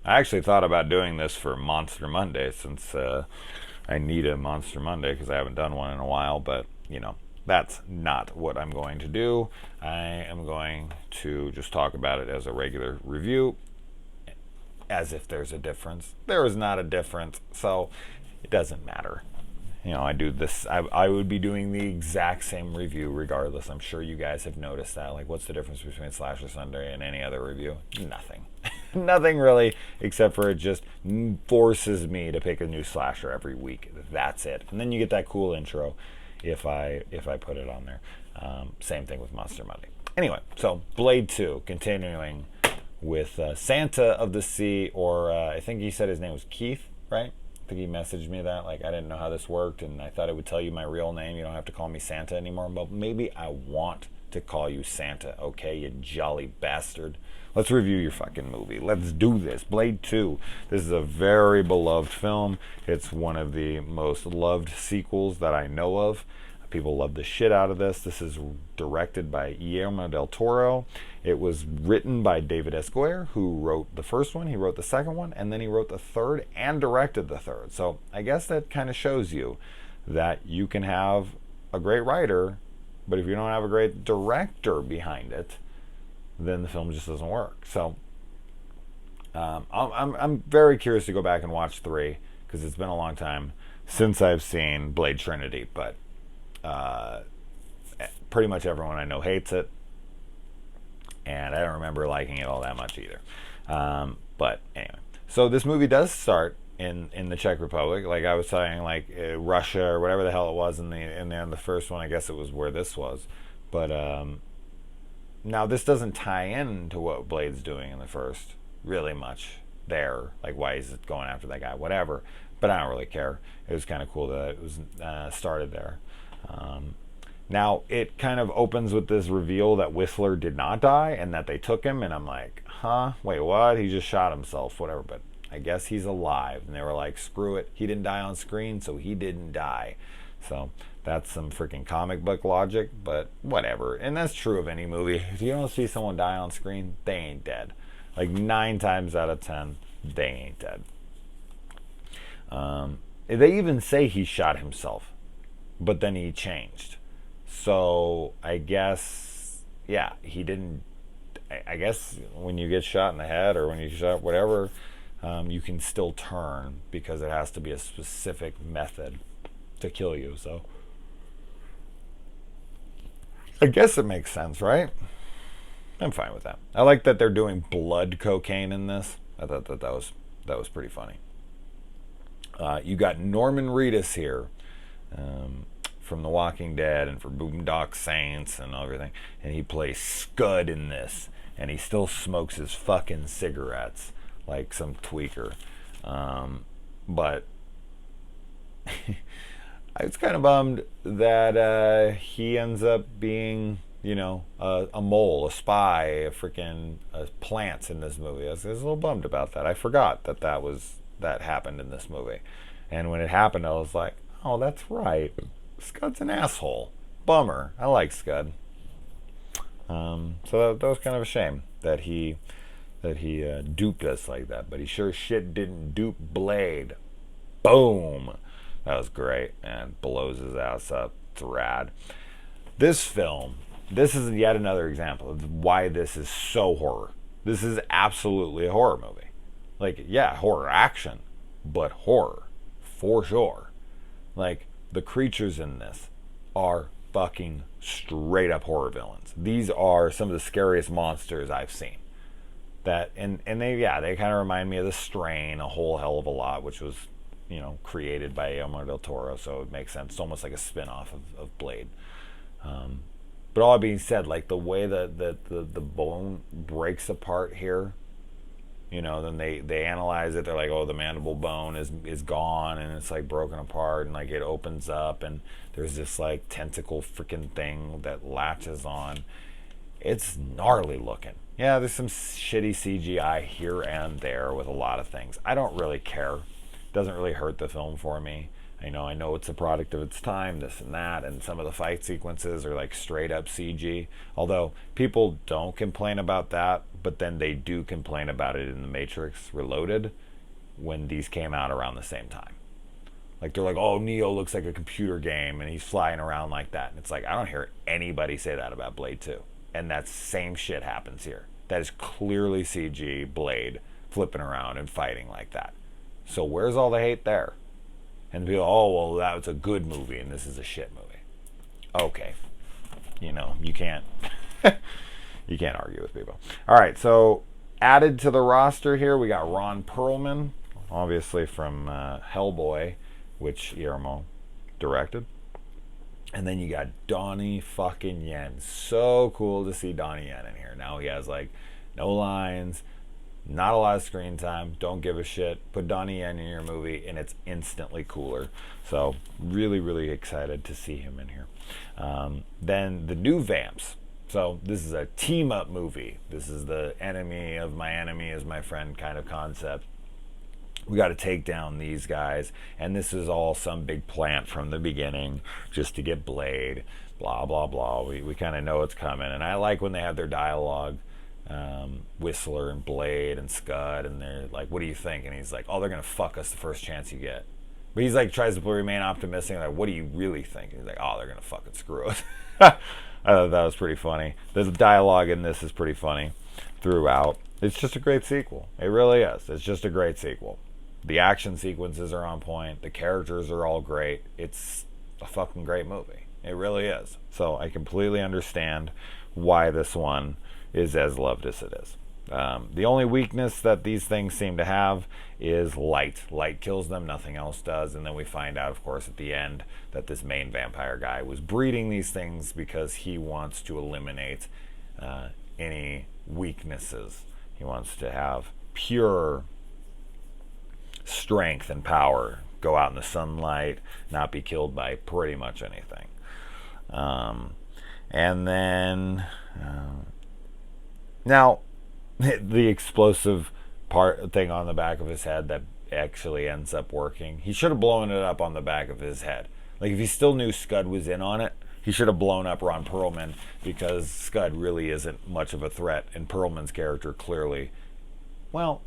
I actually thought about doing this for Monster Monday since I need a Monster Monday because I haven't done one in a while, but that's not what I'm going to do. I am going to just talk about it as a regular review, as if there's a difference. There is not a difference, so it doesn't matter. I do this. I would be doing the exact same review regardless. I'm sure you guys have noticed that. Like, what's the difference between Slasher Sunday and any other review? Nothing. Nothing really, except for it just forces me to pick a new slasher every week. That's it. And then you get that cool intro if I put it on there. Same thing with Monster Monday. Anyway, so Blade 2, continuing with Santa of the Sea, or I think he said his name was Keith, right? I think he messaged me that. Like, I didn't know how this worked, and I thought it would tell you my real name. You don't have to call me Santa anymore. But maybe I want to call you Santa, okay, you jolly bastard. Let's review your fucking movie. Let's do this. Blade 2. This is a very beloved film. It's one of the most loved sequels that I know of. People love the shit out of this. This is directed by Guillermo del Toro. It was written by David S. Goyer, who wrote the first one. He wrote the second one, and then he wrote the third and directed the third. So I guess that kind of shows you that you can have a great writer, but if you don't have a great director behind it, then the film just doesn't work. So I'm very curious to go back and watch 3 because it's been a long time since I've seen Blade Trinity, but pretty much everyone I know hates it, and I don't remember liking it all that much either. But anyway, so this movie does start in the Czech Republic, like I was saying, like Russia or whatever the hell it was in the first one. I guess it was where this was, but now this doesn't tie in to what Blade's doing in the first really much there. Like, why is it going after that guy? Whatever. But I don't really care. It was kind of cool that it was started there. Now it kind of opens with this reveal that Whistler did not die and that they took him, and I'm like, wait, what? He just shot himself, whatever. But I guess he's alive, and they were like, screw it, he didn't die on screen, so he didn't die. So that's some freaking comic book logic, but whatever. And that's true of any movie. If you don't see someone die on screen, they ain't dead. Like 9 times out of 10, they ain't dead. They even say he shot himself, but then he changed. So I guess, yeah, he didn't. I guess when you get shot in the head or when you shot whatever, you can still turn because it has to be a specific method to kill you. So I guess it makes sense, right? I'm fine with that. I like that they're doing blood cocaine in this. I thought that was pretty funny. You got Norman Reedus here. From The Walking Dead and for Boondock Saints and everything, and he plays Scud in this, and he still smokes his fucking cigarettes like some tweaker. But I was kind of bummed that he ends up being, a mole, a spy, a freaking plants in this movie. I was a little bummed about that. I forgot that happened in this movie, and when it happened, I was like, oh, that's right. Scud's an asshole. Bummer. I like Scud. So that was kind of a shame that he duped us like that. But he sure shit didn't dupe Blade. Boom. That was great. And blows his ass up. It's rad. This film, this is yet another example of why this is so horror. This is absolutely a horror movie. Like, yeah, horror action, but horror. For sure. Like, the creatures in this are fucking straight up horror villains. These are some of the scariest monsters I've seen. And they kind of remind me of The Strain a whole hell of a lot, which was, created by Guillermo del Toro, so it makes sense. It's almost like a spin-off of Blade. But all that being said, like the way that the bone breaks apart here, then they analyze it. They're like, oh, the mandible bone is gone, and it's like broken apart, and like it opens up, and there's this like tentacle freaking thing that latches on. It's gnarly looking. Yeah, there's some shitty CGI here and there with a lot of things. I don't really care. It doesn't really hurt the film for me. I know it's a product of its time, this and that, and some of the fight sequences are like straight up CG. Although people don't complain about that, but then they do complain about it in The Matrix Reloaded when these came out around the same time. Like, they're like, oh, Neo looks like a computer game and he's flying around like that. And it's like, I don't hear anybody say that about Blade 2. And that same shit happens here. That is clearly CG Blade flipping around and fighting like that. So where's all the hate there? And people, oh, well, that was a good movie and this is a shit movie. Okay. You can't you can't argue with people. All right, so added to the roster here, we got Ron Perlman, obviously from Hellboy, which Guillermo directed. And then you got Donnie fucking Yen. So cool to see Donnie Yen in here. Now he has like no lines, not a lot of screen time, don't give a shit. Put Donnie Yen in your movie and it's instantly cooler. So really, really excited to see him in here. Then the new Vamps. So this is a team-up movie. This is the enemy of my enemy is my friend kind of concept. We got to take down these guys, and this is all some big plant from the beginning just to get Blade, blah, blah, blah. We kind of know it's coming, and I like when they have their dialogue, Whistler and Blade and Scud, and they're like, what do you think? And he's like, oh, they're going to fuck us the first chance you get. But he's like, tries to remain optimistic, like, what do you really think? And he's like, oh, they're going to fucking screw us. I thought that was pretty funny. The dialogue in this is pretty funny throughout. It's just a great sequel. It really is. It's just a great sequel. The action sequences are on point. The characters are all great. It's a fucking great movie. It really is. So I completely understand why this one is as loved as it is. The only weakness that these things seem to have is light. Light kills them, nothing else does. And then we find out, of course, at the end that this main vampire guy was breeding these things because he wants to eliminate any weaknesses. He wants to have pure strength and power, go out in the sunlight, not be killed by pretty much anything. And then now the explosive part thing on the back of his head that actually ends up working. He should have blown it up on the back of his head. Like, if he still knew Scud was in on it, he should have blown up Ron Perlman, because Scud really isn't much of a threat, and Perlman's character clearly, well,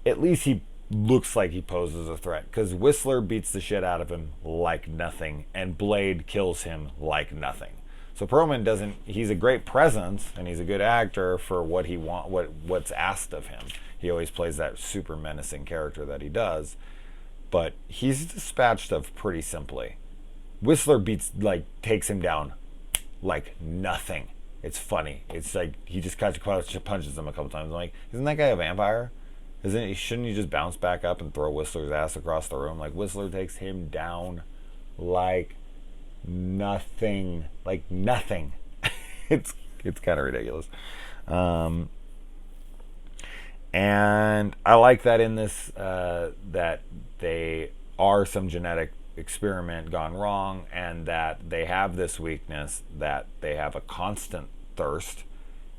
at least he looks like he poses a threat, because Whistler beats the shit out of him like nothing, and Blade kills him like nothing. So Perlman doesn't, he's a great presence, and he's a good actor for what he what's asked of him. He always plays that super menacing character that he does, but he's dispatched of pretty simply. Whistler takes him down like nothing. It's funny. It's like he just punches him a couple times. I'm like, isn't that guy a vampire? Shouldn't he just bounce back up and throw Whistler's ass across the room? Like, Whistler takes him down like nothing. Like nothing. It's kind of ridiculous. And I like that in this that they are some genetic experiment gone wrong, and that they have this weakness, that they have a constant thirst,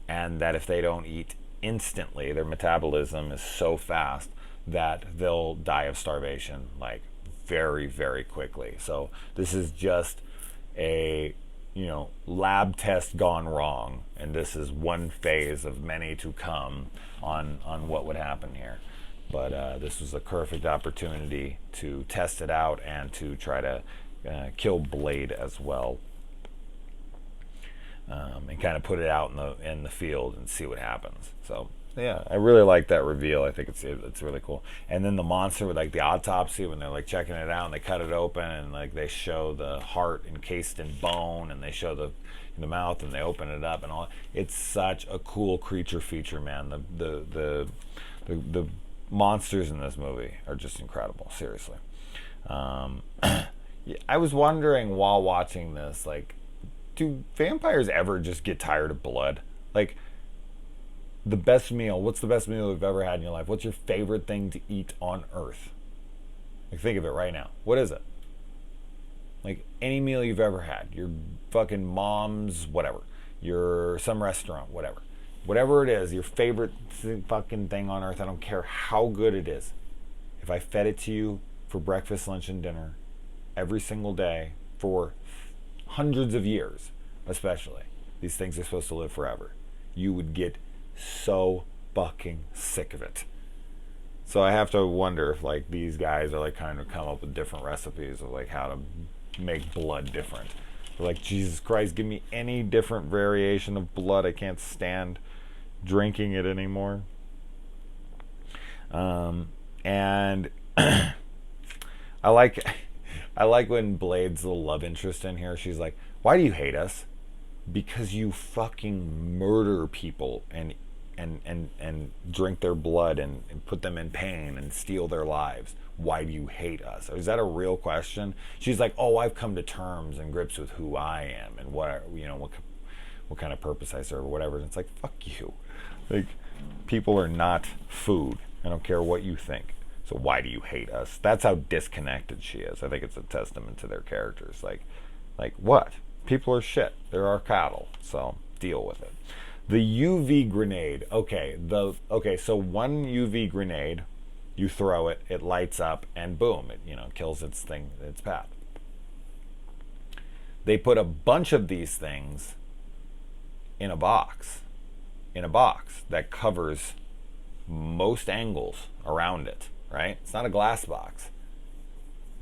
and that if they don't eat instantly, their metabolism is so fast that they'll die of starvation like very, very quickly. So this is just a lab test gone wrong, and this is one phase of many to come on what would happen here. But this was a perfect opportunity to test it out and to try to kill Blade as well, and kind of put it out in the field and see what happens. So yeah, I really like that reveal. I think it's really cool. And then the monster with like the autopsy, when they're like checking it out and they cut it open and like they show the heart encased in bone, and they show the mouth and they open it up and all. It's such a cool creature feature, man. The monsters in this movie are just incredible, seriously. I was wondering while watching this, like, do vampires ever just get tired of blood? Like, what's the best meal you've ever had in your life? What's your favorite thing to eat on earth? Like, think of it right now. What is it? Like, any meal you've ever had, your fucking mom's, whatever, some restaurant, whatever it is, your favorite fucking thing on earth, I don't care how good it is. If I fed it to you for breakfast, lunch, and dinner every single day for hundreds of years, especially, these things are supposed to live forever, you would get so fucking sick of it. So I have to wonder if like these guys are like kind of come up with different recipes of like how to make blood different. They're like, Jesus Christ, give me any different variation of blood. I can't stand drinking it anymore. And I like when Blade's the love interest in here. She's like, why do you hate us? Because you fucking murder people and drink their blood and put them in pain and steal their lives. Why do you hate us? Is that a real question? She's like, oh, I've come to terms and grips with who I am and what kind of purpose I serve or whatever. And it's like, fuck you. Like, people are not food. I don't care what you think. So why do you hate us? That's how disconnected she is. I think it's a testament to their characters. Like what? People are shit. They're our cattle. So deal with it. The UV grenade. Okay, so one UV grenade, you throw it, it lights up, and boom, it kills its path. They put a bunch of these things in a box that covers most angles around it, right? It's not a glass box.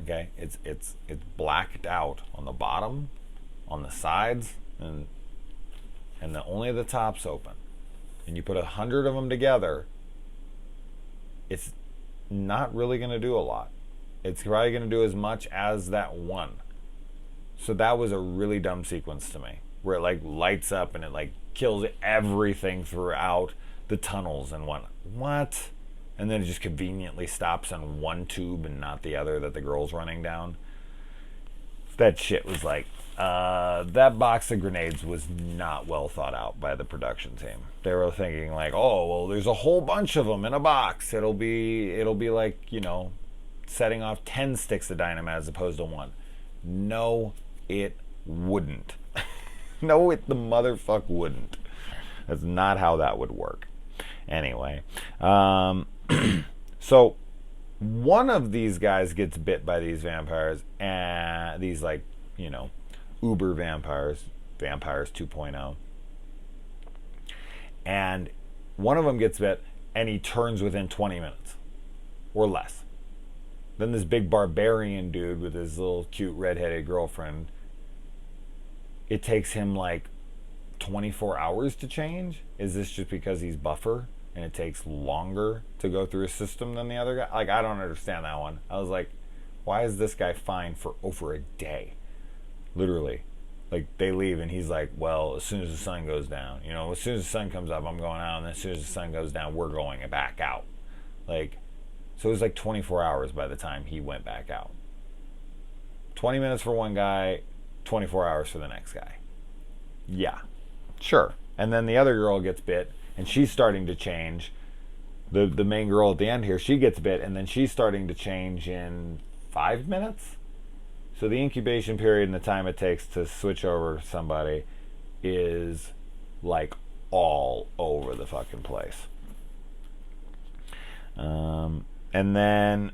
Okay? It's blacked out on the bottom, on the sides, and only the top's open. And you put 100 of them together, it's not really going to do a lot. It's probably going to do as much as that one. So that was a really dumb sequence to me, where it like lights up and it like kills everything throughout the tunnels and what? And then it just conveniently stops on one tube and not the other that the girl's running down. That shit was like, that box of grenades was not well thought out by the production team. They were thinking like, oh, well, there's a whole bunch of them in a box. It'll be like, setting off 10 sticks of dynamite as opposed to one. No, it wouldn't. No, it the motherfuck wouldn't. That's not how that would work. Anyway, so one of these guys gets bit by these vampires, and these like, uber vampires 2.0. And one of them gets bit, and he turns within 20 minutes or less. Then this big barbarian dude with his little cute redheaded girlfriend, it takes him like 24 hours to change? Is this just because he's buffer and it takes longer to go through his system than the other guy? Like, I don't understand that one. I was like, why is this guy fine for over a day? Literally. Like, they leave and he's like, well, as soon as the sun goes down, as soon as the sun comes up, I'm going out, and as soon as the sun goes down, we're going back out. Like, so it was like 24 hours by the time he went back out. 20 minutes for one guy, 24 hours for the next guy. Yeah, sure. And then the other girl gets bit, and she's starting to change. The main girl at the end here, she gets bit, and then she's starting to change in 5 minutes. So the incubation period and the time it takes to switch over to somebody is like all over the fucking place. And then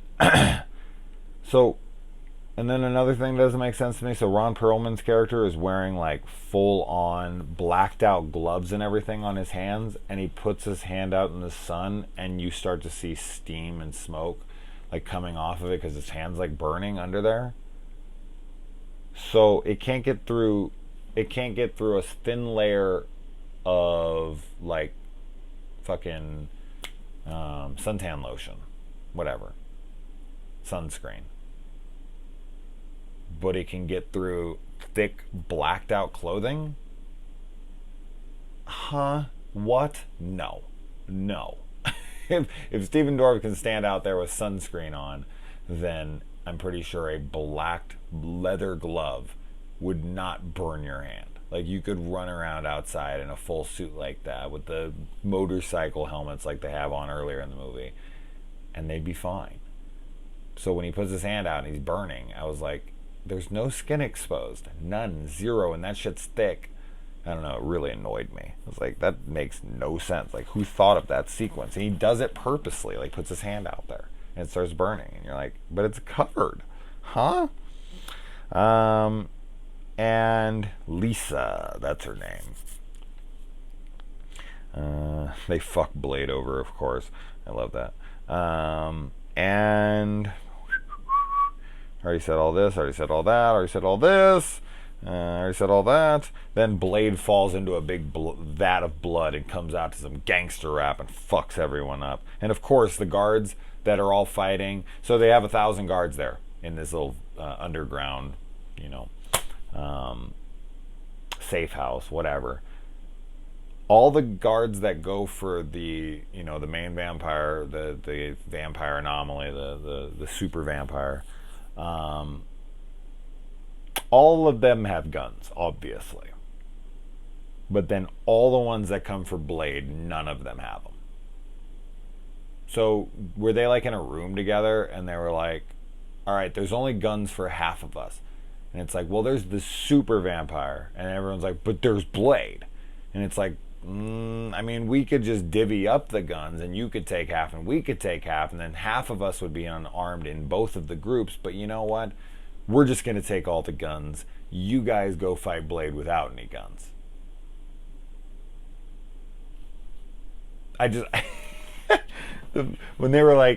another thing that doesn't make sense to me. So Ron Perlman's character is wearing like full on blacked out gloves and everything on his hands, and he puts his hand out in the sun, and you start to see steam and smoke like coming off of it because his hand's like burning under there. So it can't get through a thin layer of like fucking suntan lotion, whatever, sunscreen. But it can get through thick, blacked out clothing? Huh? What? No. If Steven Dorff can stand out there with sunscreen on, then I'm pretty sure a blacked leather glove would not burn your hand. Like, you could run around outside in a full suit like that with the motorcycle helmets like they have on earlier in the movie, and they'd be fine. So when he puts his hand out and he's burning, I was like, there's no skin exposed. None. Zero. And that shit's thick. I don't know. It really annoyed me. I was like, that makes no sense. Like, who thought of that sequence? And he does it purposely. Like, puts his hand out there and it starts burning. And you're like, but it's covered. Huh? And Lisa. That's her name. They fuck Blade over, of course. I love that. And already said all this, already said all that, already said all this, already said all that. Then Blade falls into a big vat of blood and comes out to some gangster rap and fucks everyone up. And of course, the guards that are all fighting, so they have 1,000 guards there in this little underground, safe house, whatever. All the guards that go for the main vampire, the vampire anomaly, the super vampire, all of them have guns, obviously. But then all the ones that come for Blade, none of them have them. So were they like in a room together and they were like, all right, there's only guns for half of us. And it's like, well, there's the super vampire. And everyone's like, but there's Blade. And it's like, I mean, we could just divvy up the guns and you could take half and we could take half. And then half of us would be unarmed in both of the groups. But you know what? We're just going to take all the guns. You guys go fight Blade without any guns. When they were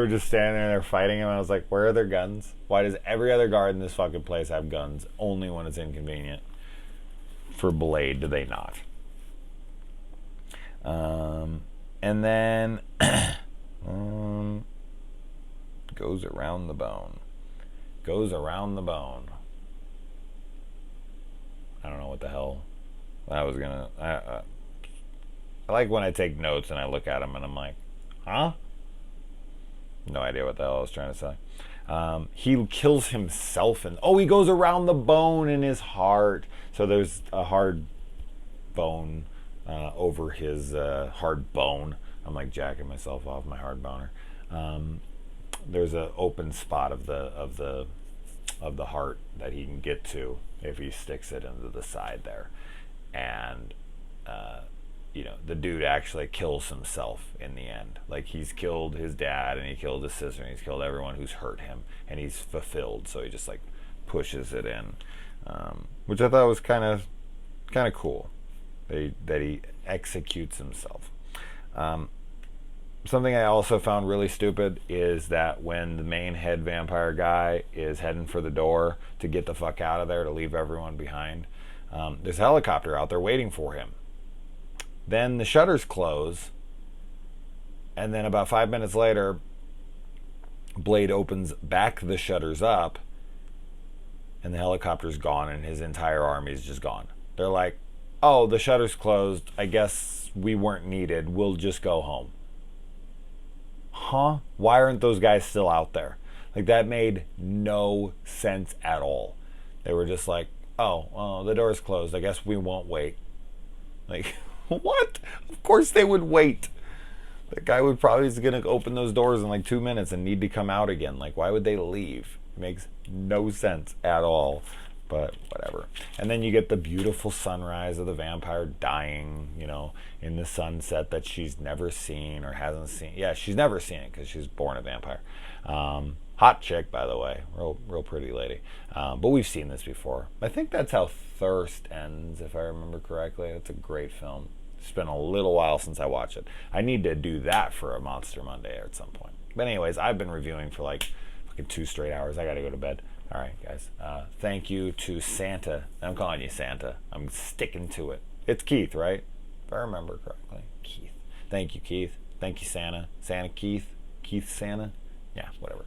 just standing there and they're fighting him, I was like, where are their guns? Why does every other guard in this fucking place have guns? Only when it's inconvenient. For Blade, do they not? And then goes around the bone. Goes around the bone. I don't know what the hell I was gonna. I like when I take notes and I look at them and I'm like, huh? No idea what the hell I was trying to say. He kills himself and he goes around the bone in his heart. So there's a hard bone over his hard bone. I'm like jacking myself off my hard boner. There's an open spot of the heart that he can get to if he sticks it into the side there, and the dude actually kills himself in the end. Like, he's killed his dad and he killed his sister and he's killed everyone who's hurt him, and he's fulfilled, so he just like pushes it in, which I thought was kind of cool that he executes himself. Something I also found really stupid is that when the main head vampire guy is heading for the door to get the fuck out of there to leave everyone behind, there's a helicopter out there waiting for him. Then the shutters close, and then about 5 minutes later, Blade opens back the shutters up, and the helicopter's gone, and his entire army's just gone. They're like, oh, the shutter's closed. I guess we weren't needed. We'll just go home. Huh? Why aren't those guys still out there? Like, that made no sense at all. They were just like, oh, the door's closed. I guess we won't wait. Like, what? Of course they would wait. That guy would probably is going to open those doors in like 2 minutes and need to come out again. Like, why would they leave? It makes no sense at all. But whatever. And then you get the beautiful sunrise of the vampire dying, in the sunset that she's never seen or hasn't seen. Yeah, she's never seen it because she's born a vampire. Hot chick, by the way. Real pretty lady. But we've seen this before. I think that's how Thirst ends, if I remember correctly. It's a great film. It's been a little while since I watched it. I need to do that for a Monster Monday at some point. But anyways, I've been reviewing for like fucking 2 straight hours. I gotta go to bed. All right, guys. Thank you to Santa. I'm calling you Santa. I'm sticking to it. It's Keith, right? If I remember correctly. Keith. Thank you, Keith. Thank you, Santa. Santa Keith. Keith Santa. Yeah, whatever.